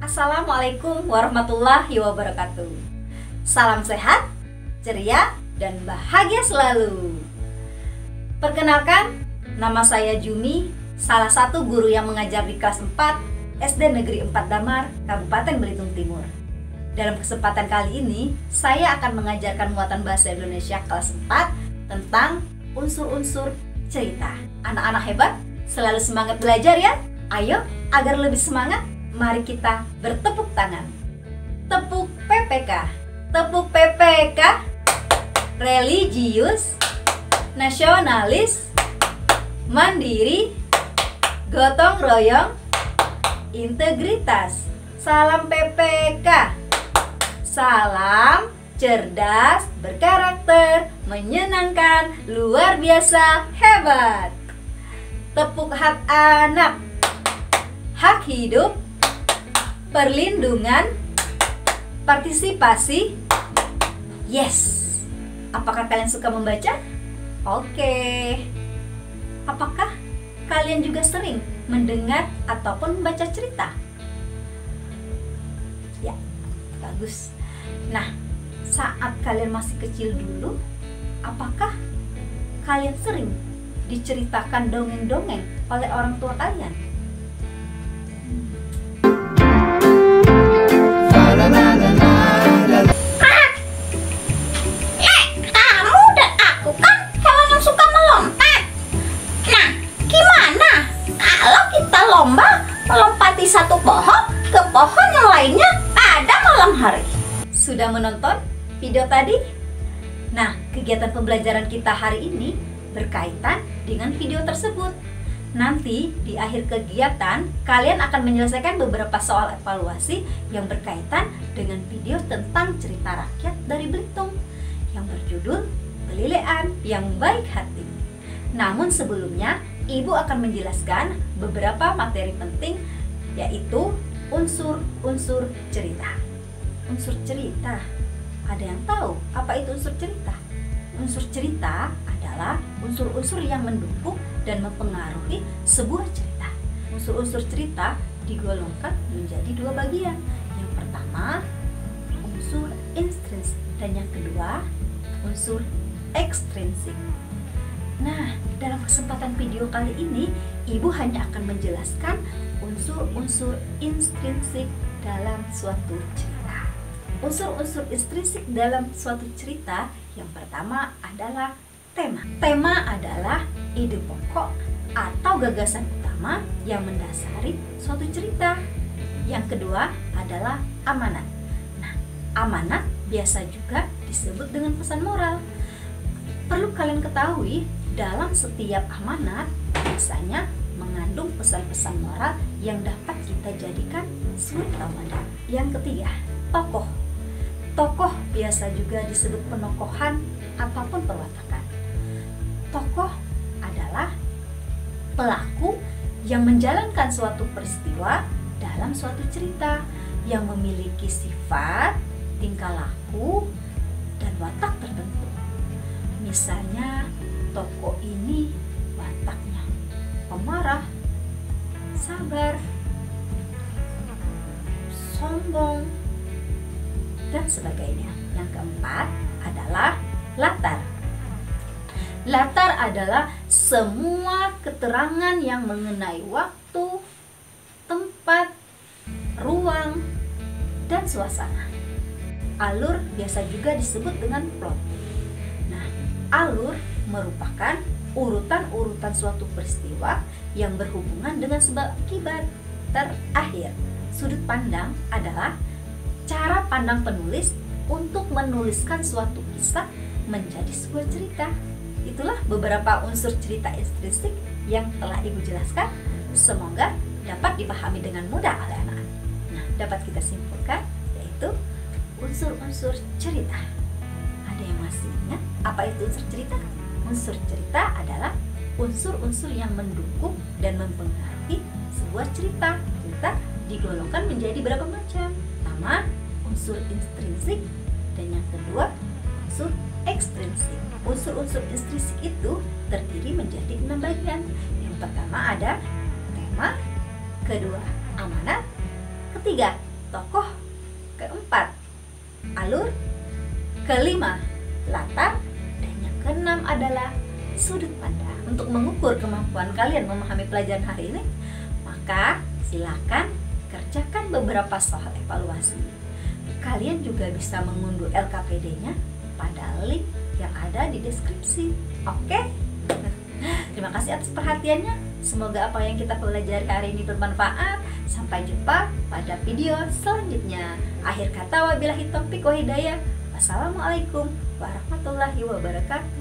Assalamualaikum warahmatullahi wabarakatuh. Salam sehat, ceria, dan bahagia selalu. Perkenalkan, nama saya Jumi, salah satu guru yang mengajar di kelas 4 SD Negeri 4 Damar, Kabupaten Belitung Timur. Dalam kesempatan kali ini, saya akan mengajarkan muatan bahasa Indonesia kelas 4 tentang unsur-unsur cerita. Anak-anak hebat, selalu semangat belajar ya. Ayo, agar lebih semangat, mari kita bertepuk tangan. Tepuk PPK. Tepuk PPK. Religius, nasionalis, mandiri, gotong royong, integritas. Salam PPK. Salam cerdas, berkarakter, menyenangkan, luar biasa, hebat. Tepuk hak anak. Hak hidup, perlindungan, partisipasi. Yes. Apakah kalian suka membaca? Oke. Apakah kalian juga sering mendengar ataupun membaca cerita? Ya, bagus. Nah, saat kalian masih kecil dulu, apakah kalian sering diceritakan dongeng-dongeng oleh orang tua kalian? Melompati satu pohon ke pohon yang lainnya pada malam hari. Sudah menonton video tadi? Nah, kegiatan pembelajaran kita hari ini berkaitan dengan video tersebut. Nanti di akhir kegiatan, kalian akan menyelesaikan beberapa soal evaluasi yang berkaitan dengan video tentang cerita rakyat dari Belitung yang berjudul Belilean yang Baik Hati. Namun sebelumnya, Ibu akan menjelaskan beberapa materi penting, yaitu unsur-unsur cerita. Unsur cerita, ada yang tahu apa itu unsur cerita? Unsur cerita adalah unsur-unsur yang mendukung dan mempengaruhi sebuah cerita. Unsur-unsur cerita digolongkan menjadi dua bagian. Yang pertama, unsur intrinsik, dan yang kedua, unsur ekstrinsik. Nah, dalam kesempatan video kali ini, Ibu hanya akan menjelaskan unsur-unsur intrinsik dalam suatu cerita. Unsur-unsur intrinsik dalam suatu cerita yang pertama adalah tema. Tema adalah ide pokok atau gagasan utama yang mendasari suatu cerita. Yang kedua adalah amanat. Nah, amanat biasa juga disebut dengan pesan moral. Perlu kalian ketahui, dalam setiap amanat biasanya mengandung pesan-pesan moral yang dapat kita jadikan suri tauladan. Yang ketiga, tokoh. Tokoh biasa juga disebut penokohan ataupun perwatakan. Tokoh adalah pelaku yang menjalankan suatu peristiwa dalam suatu cerita yang memiliki sifat, tingkah laku, dan watak tertentu. Misalnya, tokoh ini wataknya pemarah, sabar, sombong, dan sebagainya. Yang keempat adalah latar. Latar adalah semua keterangan yang mengenai waktu, tempat, ruang, dan suasana. Alur biasa juga disebut dengan plot. Nah, alur merupakan urutan-urutan suatu peristiwa yang berhubungan dengan sebab akibat. Terakhir, sudut pandang adalah cara pandang penulis untuk menuliskan suatu kisah menjadi sebuah cerita. Itulah beberapa unsur cerita intrinsik yang telah Ibu jelaskan. Semoga dapat dipahami dengan mudah oleh anak-anak. Nah, dapat kita simpulkan yaitu unsur-unsur cerita. Ada yang masih ingat apa itu unsur cerita? Unsur cerita adalah unsur-unsur yang mendukung dan mempengaruhi sebuah cerita. Cerita digolongkan menjadi berapa macam? Pertama, unsur intrinsik, dan yang kedua, unsur ekstrinsik. Unsur-unsur intrinsik itu terdiri menjadi 6 bagian. Yang pertama ada tema, kedua amanat, ketiga tokoh. Keempat, alur. Kelima, latar. Dan yang keenam adalah sudut pandang. Untuk mengukur kemampuan kalian memahami pelajaran hari ini, maka silakan kerjakan beberapa soal evaluasi. Kalian juga bisa mengunduh LKPD-nya pada link yang ada di deskripsi. Oke? Terima kasih atas perhatiannya. Semoga apa yang kita pelajari hari ini bermanfaat. Sampai jumpa pada video selanjutnya. Akhir kata, wabillahi taufiq wa hidayah. Wassalamualaikum warahmatullahi wabarakatuh.